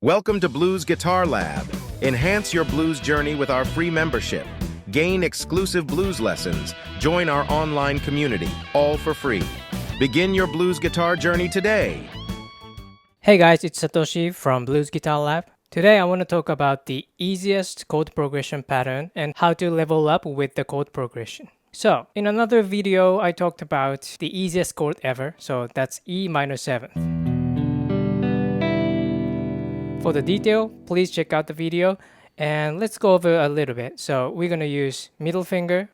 Welcome to Blues Guitar Lab. Enhance your blues journey with our free membership. Gain exclusive blues lessons. Join our online community, all for free. Begin your blues guitar journey today. Hey guys, it's Satoshi from Blues Guitar Lab. Today I want to talk about the easiest chord progression pattern and how to level up with the chord progression. So, in another video I talked about the easiest chord ever, so that's E minor 7th. For the detail, please check out the video and let's go over a little bit. So we're going to use middle finger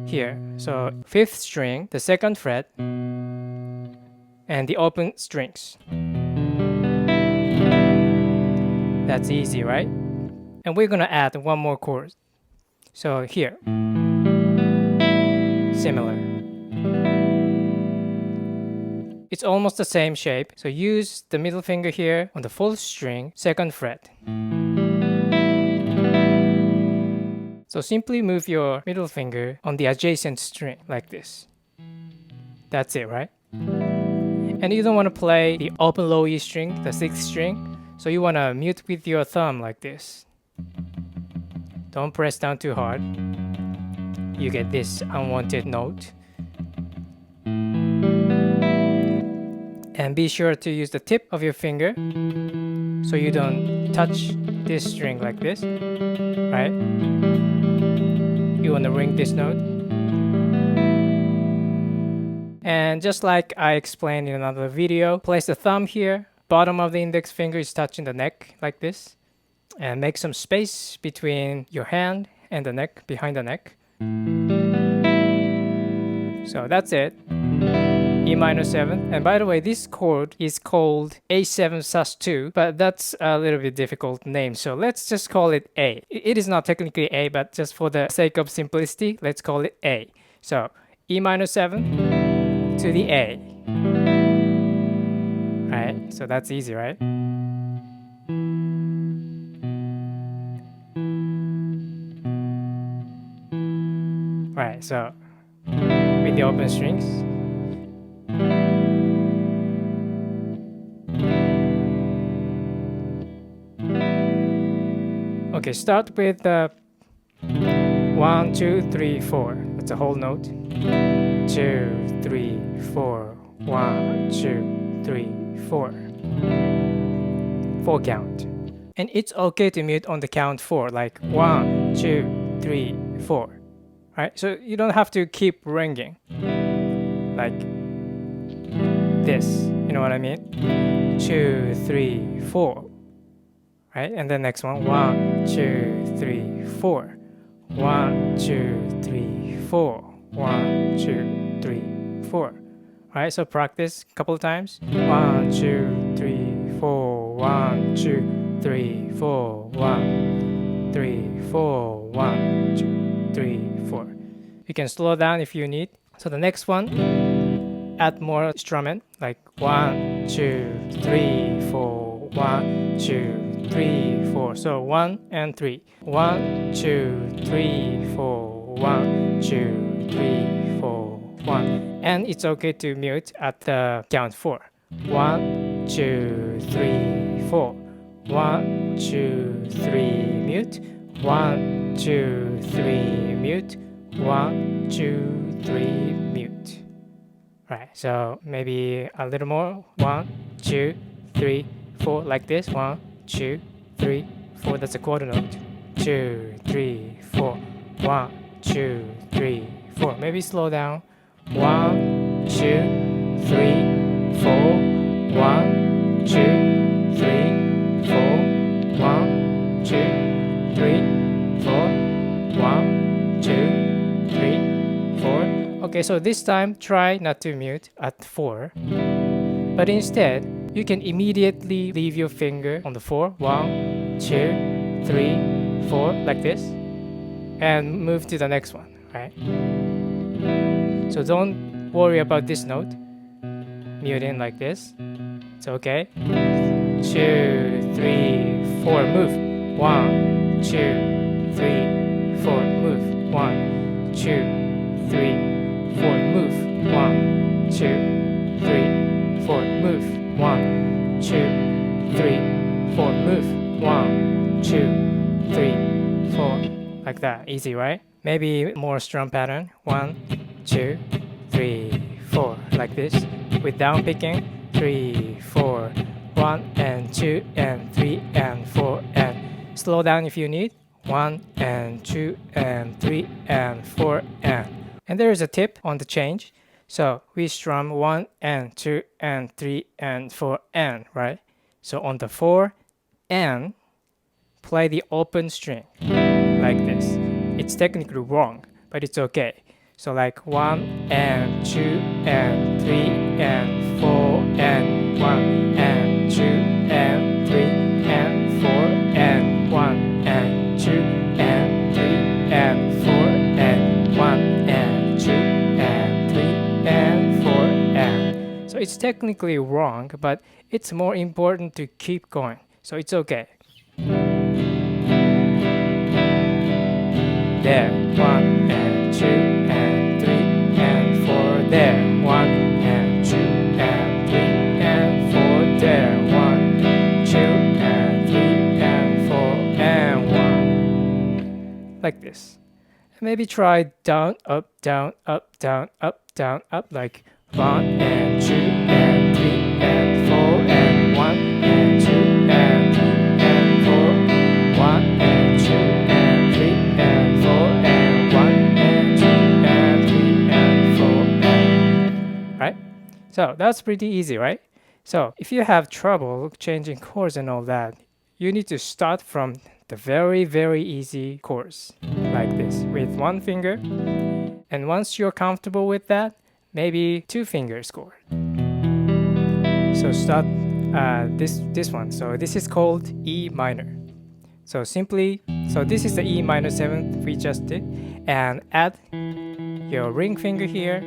here. So 5th string, the 2nd fret, and the open strings. That's easy, right? And we're going to add one more chord. So here, similar. It's almost the same shape, so use the middle finger here on the 4th string, 2nd fret. So simply move your middle finger on the adjacent string like this. That's it, right? And you don't want to play the open low E string, the 6th string, so you want to mute with your thumb like this. Don't press down too hard. You get this unwanted note. And be sure to use the tip of your finger so you don't touch this string like this, right? You want to ring this note. And just like I explained in another video, place the thumb here, bottom of the index finger is touching the neck like this, and make some space between your hand and the neck, behind the neck. So that's it. E minor 7. And by the way, this chord is called A7-2, but that's a little bit difficult name. So let's just call it A. It is not technically A, but just for the sake of simplicity, let's call it A. So E minor 7 to the A. Right? So that's easy, right? Right, so with the open strings. Okay, start with the 1, 2, 3, 4. That's a whole note. 2, 3, 4. 1, 2, 3, 4. 4 count. And it's okay to mute on the count 4, like 1, 2, 3, 4. Right? So you don't have to keep ringing. Like this. You know what I mean? 2, 3, 4. Right? And the next one, 1, 2, 3, 4. 1, 2, 3, 4. 1, 2, 3, 4. Right? So practice a couple of times. 1, 2, 3, 4. 1, 2, 3, 4. 1, 3, 4. 1, 2, 3, 4. You can slow down if you need. So the next one, add more strumming, like 1, 2, 3, 4. 1, 2, 3, 4. So 1 and 3. 1, 2, 3, 4. 1, 2, 3, 4. 1. And it's okay to mute at the count 4. 1, 2, 3, 4. 1, 2, 3, mute. 1, 2, 3, mute. 1, 2, 3, mute. Right, so maybe a little more. 1, 2, 3, 4, like this. 1, 2, 3, 4. That's a quarter note. 2, 3, 4. 1, 2, 3, 4. Maybe slow down. 1, 2, 3, 4. 1, 2, 3, 4. 1, 2, 3, 4. 1, 2, 3, 4. Okay, so this time try not to mute at 4, but instead you can immediately leave your finger on the 4. 1, 2, 3, 4, like this, and move to the next one, right? So don't worry about this note. Muting like this. It's okay. 2, 3, 4, move. 1, 2, 3, 4, move. 1, 2, 3, 4, move. 1, 2, 3, 4, move. 1, 2, 3, 4, move. move. 1, 2, 3, 4. Like that. Easy, right? Maybe more strum pattern. 1, 2, 3, 4. Like this. With down picking. 3, 4. 1 and 2 and 3 and 4 and slow down if you need. 1 and 2 and 3 and 4 and there is a tip on the change. So we strum 1 and 2 and 3 and 4 and, right? So on the 4 and play the open string like this. It's technically wrong, but it's okay. So like 1 and 2 and 3 and 4 and 1 and 2 and 3 and 4 and 1 and 2 and 3 and 4 and 1 and 2 and 3 and 4 and. So it's technically wrong, but it's more important to keep going. So it's okay. There, 1 and 2 and 3 and 4 there. 1 and 2 and 3 and 4 there. 1, 2 and 3 and 4 and 1. Like this. Maybe try down, up, down, up, down, up, down, up. Like 1 and 2 and 3 and 4 and 1 and 2 and 3 and 4. 1 and 2 and 3 and 4 and 1 and 2 and 3 and 4 and. Right? So that's pretty easy, right? So if you have trouble changing chords and all that, you need to start from the very, very easy chords like this with one finger. And once you're comfortable with that, maybe 2 fingers chord. So start this one. So this is called E minor. So this is the E minor 7th we just did, and add your ring finger here,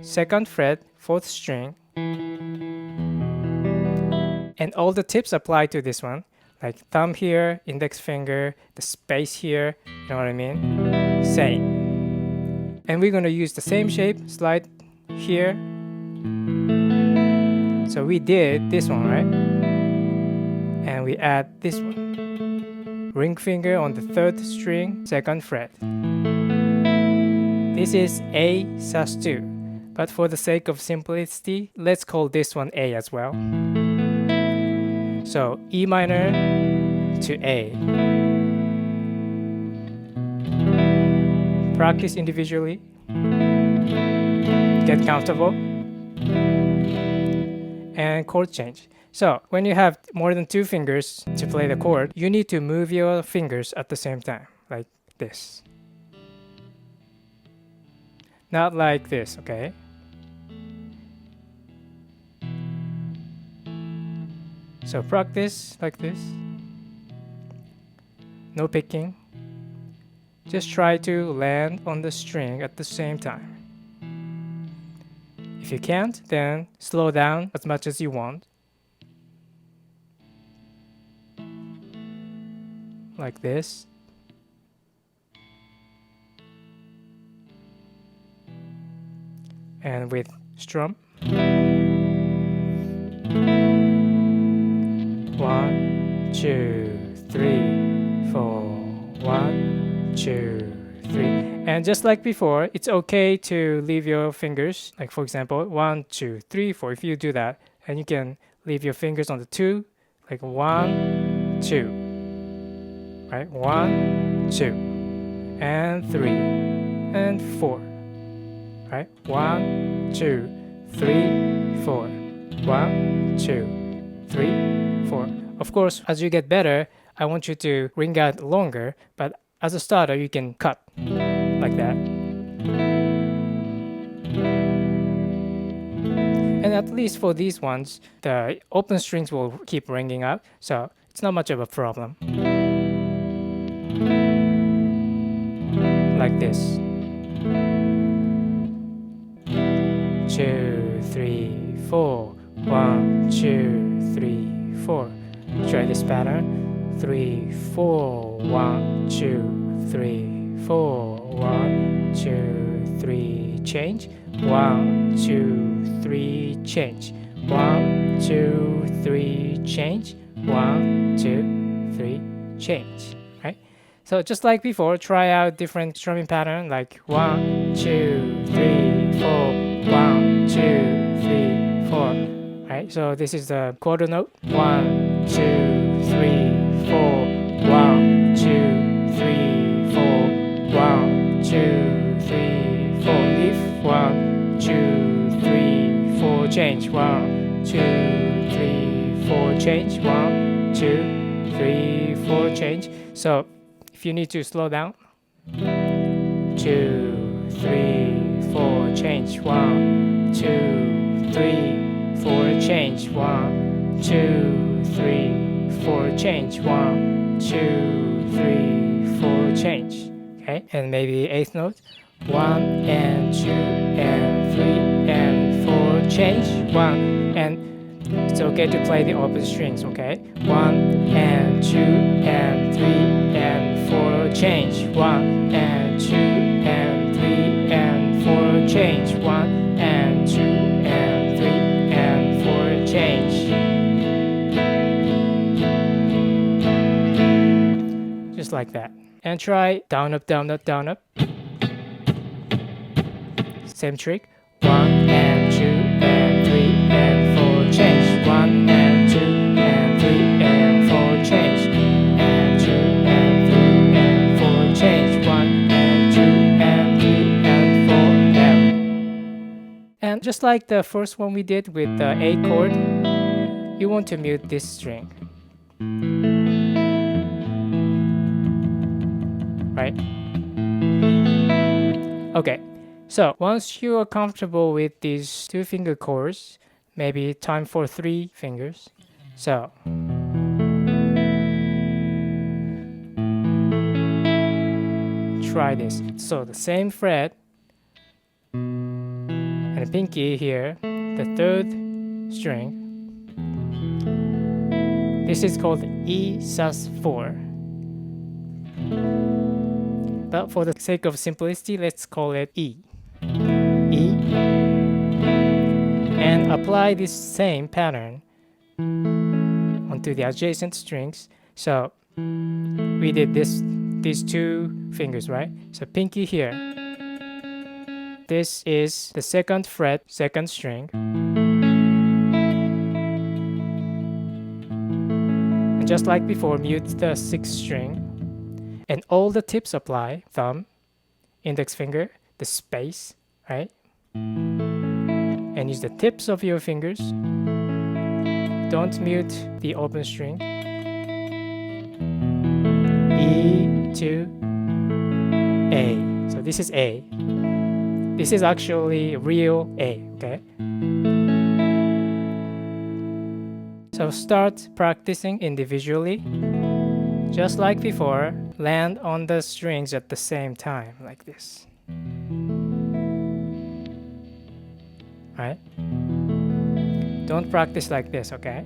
2nd fret, 4th string, and all the tips apply to this one, like thumb here, index finger, the space here, you know what I mean? Same. And we're gonna use the same shape, slide here. So we did this one, right? And we add this one. Ring finger on the 3rd string, 2nd fret. This is A sus2, but for the sake of simplicity, let's call this one A as well. So E minor to A. Practice individually. Get comfortable. And chord change. So when you have more than 2 fingers to play the chord, you need to move your fingers at the same time, like this. Not like this, okay? So practice like this. No picking. Just try to land on the string at the same time. If you can't, then slow down as much as you want. Like this. And with strum. 1, 2, 3, 4. 1, 2, 3. And just like before, it's okay to leave your fingers, like for example, 1, 2, 3, 4. If you do that, and you can leave your fingers on the 2, like 1, 2. Right? 1, 2, and 3, and 4. Right? 1, 2, 3, 4. 1, 2, 3, 4. Of course, as you get better, I want you to ring out longer, but as a starter, you can cut like that. And at least for these ones, the open strings will keep ringing out, so it's not much of a problem. Like this. 2, 3, 4. 1, 2, 3, 4. Try this pattern. 3, 4. 1, 2, 3, 4. 1, 2, 3. Change. 1, 2, 3. Change. 1, 2, 3. Change. 1, 2, 3, change, right? So just like before, try out different strumming pattern like 1, 2, 3, 4, 1, 2, 3, 4, right? So this is the quarter note. 1, 2, 3, 4, 1, 2, 3, 4, 1, 2, 3, 4, leave, 1, 2, 3, 4, change, 1, 2, 3, 4, change, 1, 2, 3, 4, change. So if you need to slow down, 2, 3, 4, change, 1, 2, 3, 4, change, 1, 2, 3, 4, change, 1, 2, 3, 4, change. Okay, and maybe eighth note, 1 and 2 and 3 and 4, change, 1, and it's okay to play the open strings, okay? 1 and 2 and 3 and 4, change, 1 and 2 and 3 and 4, change, 1 and 2 and 3 and 4, change. Just like that. And try down, up, down, up, down, up. Same trick. 1 and 2 and 3 and 4, change. 1 and 2 and 3 and 4, change. And 2 and 3 and 4, change. 1 and 2 and 3 and 4, and. And just like the first one we did with the A chord, you want to mute this string. Right? Okay. So once you are comfortable with these 2-finger chords, maybe time for 3 fingers. So try this. So the same fret and a pinky here, the 3rd string. This is called E sus4. But for the sake of simplicity, let's call it E. E, and apply this same pattern onto the adjacent strings. So we did these 2 fingers, right? So pinky here. This is the 2nd fret, 2nd string. And just like before, mute the 6th string. And all the tips apply: thumb, index finger, the space, right? And use the tips of your fingers. Don't mute the open string. E to A. So this is A. This is actually real A, okay? So start practicing individually. Just like before, land on the strings at the same time, like this. Right? Don't practice like this, okay?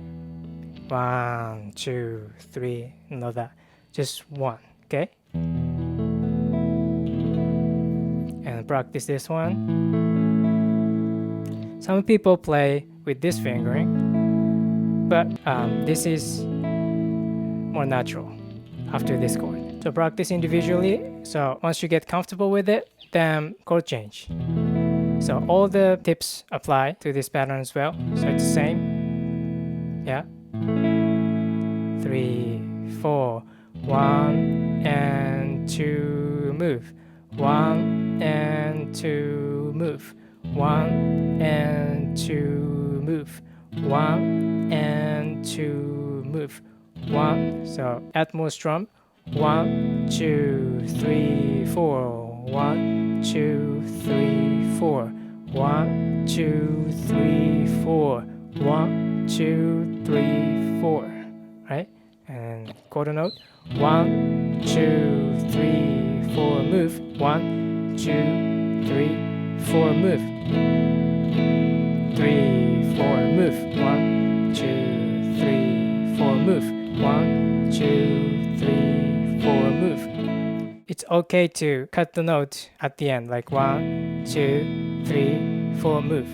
1, 2, 3, no that. Just 1, okay? And practice this one. Some people play with this fingering, but this is more natural after this chord. So practice individually. So once you get comfortable with it, then chord change. So all the tips apply to this pattern as well. So it's the same. Yeah. 3, 4, 1 and 2, move. 1 and 2, move. 1 and 2, move. 1 and 2, move. 1. So add more strum. 1, 2, 3, 4. 1, 2, 3, 4. 1, 2, 3, 4. 1, 2, 3, 4. Right? And quarter note. 1, 2, 3, 4. Move. 1, 2, 3, 4. Move. 3, 4. Move. 1, 2, 3, 4. Move. 1, 2, 3, 4. Move. It's okay to cut the note at the end, like 1, 2, 3, 4, move,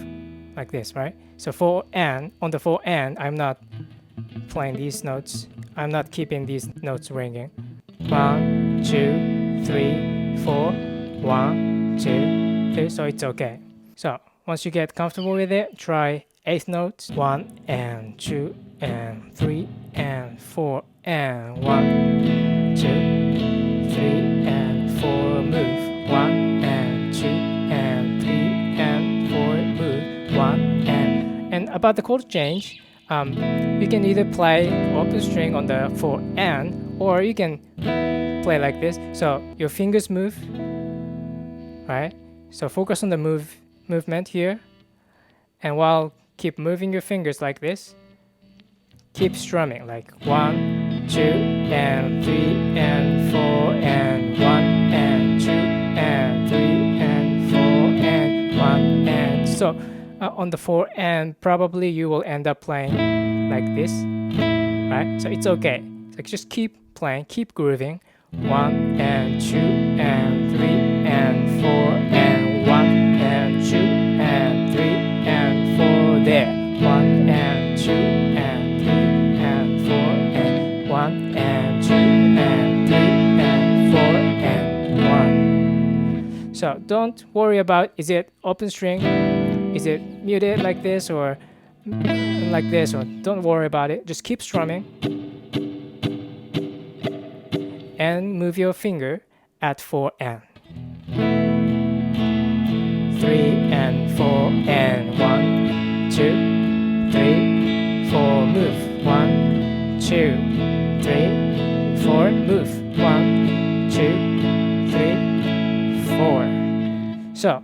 like this, right? So 4 and on the 4 and, I'm not playing these notes. I'm not keeping these notes ringing. 1, 2, 3, 4. 1, 2, 3. So it's okay. So once you get comfortable with it, try eighth notes. 1 and 2 and 3 and 4 and 1, 2, 3 and 4. Move 1 and 2 and 3 and 4. Move 1 and about the chord change. You can either play open string on the 4 and, or you can play like this. So your fingers move, right? So focus on the movement here, and while keep moving your fingers like this, keep strumming like 1, 2 and 3 and 4 and 1 and 2 and 3 and 4 and 1 and so. On the 4 and probably you will end up playing like this, right? So it's okay. So just keep playing, keep grooving. 1 and 2 and 3 and 4 and 1 and 2 and 3 and 4 there. 1 and 2 and 3 and 4 and 1 and 2 and 3 and 4 and 1. So don't worry about is it open string, is it muted like this or like this, or don't worry about it. Just keep strumming and move your finger at 4 and 3 and 4 and 1, 2, 3, 4. Move 1, 2, 3, 4. Move 1, 2, 3, 4. So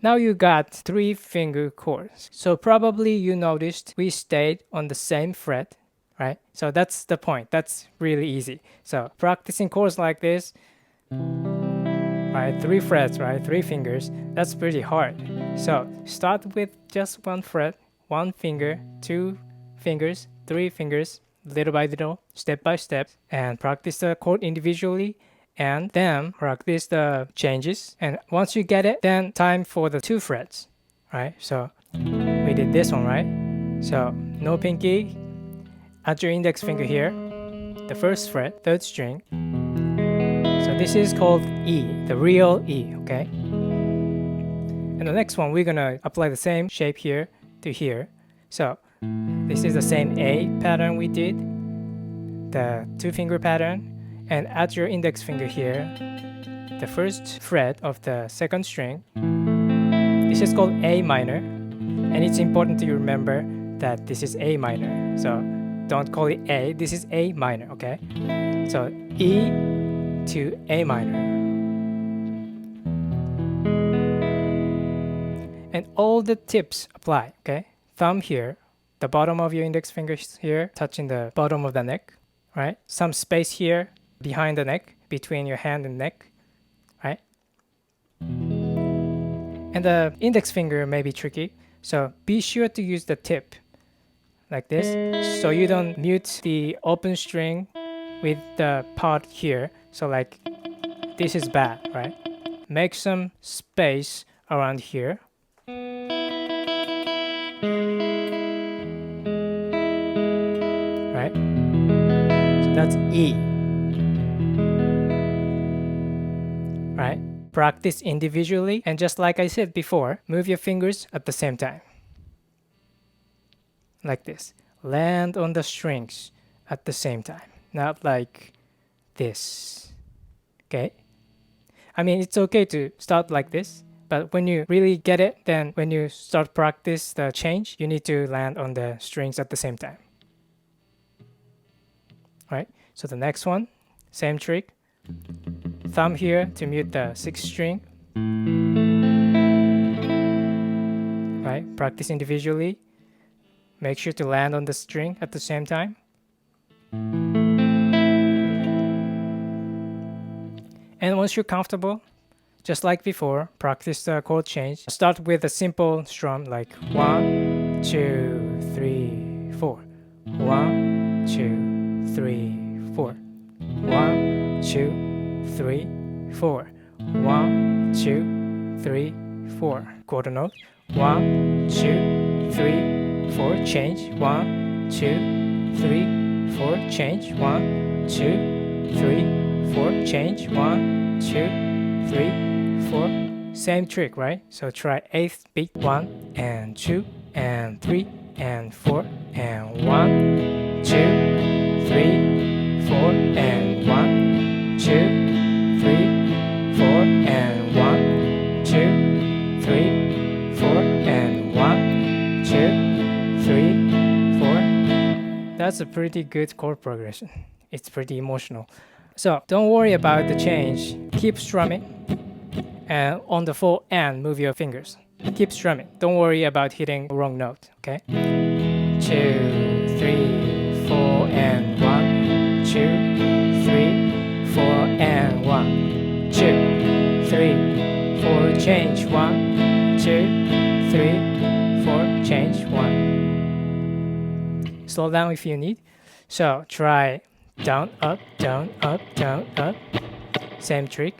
now you got 3 finger chords. So probably you noticed we stayed on the same fret, right? So that's the point. That's really easy. So practicing chords like this, right? 3 frets, right? 3 fingers. That's pretty hard. So start with just 1 fret, 1 finger, 2 fingers, 3 fingers, little by little, step by step, and practice the chord individually. And then practice the changes. And once you get it, then time for the 2 frets, right? So we did this one, right? So no pinky, add your index finger here, the 1st fret, 3rd string. So this is called E, the real E, okay? And the next one, we're gonna apply the same shape here to here. So this is the same A pattern we did, the 2 finger pattern. And add your index finger here, the 1st fret of the 2nd string. This is called A minor, and it's important to remember that this is A minor. So don't call it A, this is A minor, okay? So E to A minor. And all the tips apply, okay? Thumb here, the bottom of your index finger here, touching the bottom of the neck, right? Some space here, behind the neck, between your hand and neck, right? And the index finger may be tricky, so be sure to use the tip like this, so you don't mute the open string with the part here. So like this is bad, right? Make some space around here. Right? So that's E. Right? Practice individually, and just like I said before, move your fingers at the same time. Like this. Land on the strings at the same time. Not like this. Okay? I mean, it's okay to start like this, but when you really get it, then when you start practice the change, you need to land on the strings at the same time. Right? So the next one, same trick. Thumb here to mute the 6th string. Right? Practice individually. Make sure to land on the string at the same time. And once you're comfortable, just like before, practice the chord change. Start with a simple strum like 1, 2, 3, 4. 1, 2, 3, 4. 1, 2, 3, 4. 1, 2, 3, 4. Quarter note. 1, 2, 3, 4. Change. 1, 2, 3, 4, change, 1, 2, 3, 4, change, 1, 2, 3, 4. Same trick, right? So try 8th beat, 1 and 2 and 3 and 4 and 1, 2, 3, 4 and 1, 2, 3, 4 and 1, 2, 3, 4 and 1, 2, 3, 4. That's a pretty good chord progression. It's pretty emotional. So don't worry about the change. Keep strumming, and on the 4 and move your fingers. Keep strumming. Don't worry about hitting the wrong note, okay? 2, 3, 4 and 1, 2, 3, 4 and 1, 2, 3, 4, change, 1, 2, 3, 4, change, 1. Slow down if you need. So try down, up, down, up, down, up. Same trick.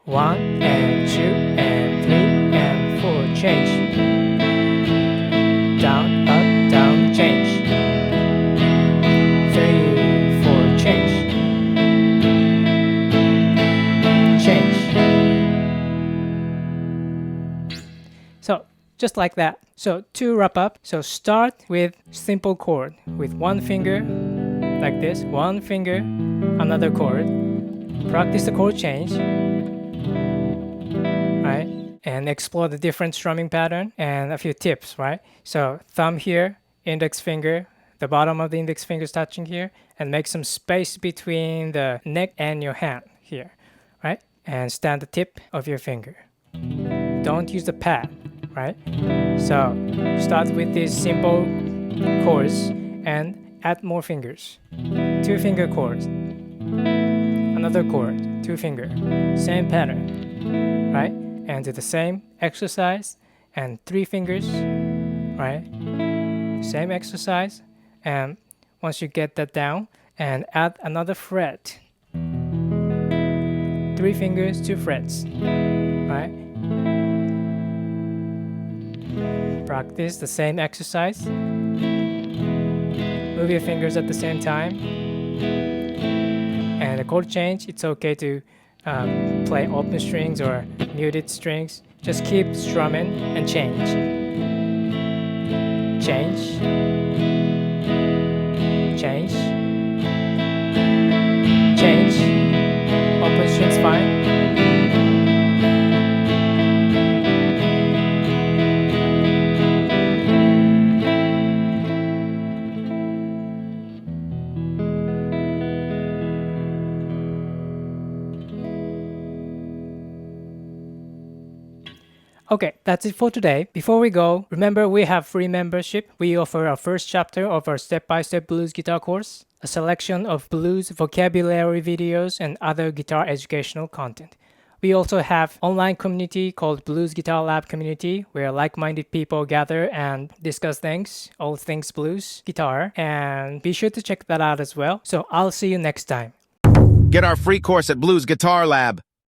1 and 2 and 3 and 4, change. Down, up, down, change. 3, 4, change. Change. So just like that. So to wrap up, so start with simple chord with one finger like this, one finger, another chord. Practice the chord change, right? And explore the different strumming pattern and a few tips, right? So thumb here, index finger, the bottom of the index finger is touching here, and make some space between the neck and your hand here, right? And stand the tip of your finger. Don't use the pad, right? So start with these simple chords and add more fingers. 2 finger chords. Another chord, 2 finger. Same pattern, right? And do the same exercise and 3 fingers, right? Same exercise. And once you get that down, and add another fret. 3 fingers, 2 frets, right? Practice the same exercise. Move your fingers at the same time. And the chord change, it's okay to play open strings or muted strings. Just keep strumming and change. Change. Change. Change. Open strings fine. Okay, that's it for today. Before we go, remember we have free membership. We offer our first chapter of our step-by-step blues guitar course, a selection of blues vocabulary videos and other guitar educational content. We also have online community called Blues Guitar Lab Community, where like-minded people gather and discuss things, all things blues, guitar, and be sure to check that out as well. So I'll see you next time. Get our free course at Blues Guitar Lab.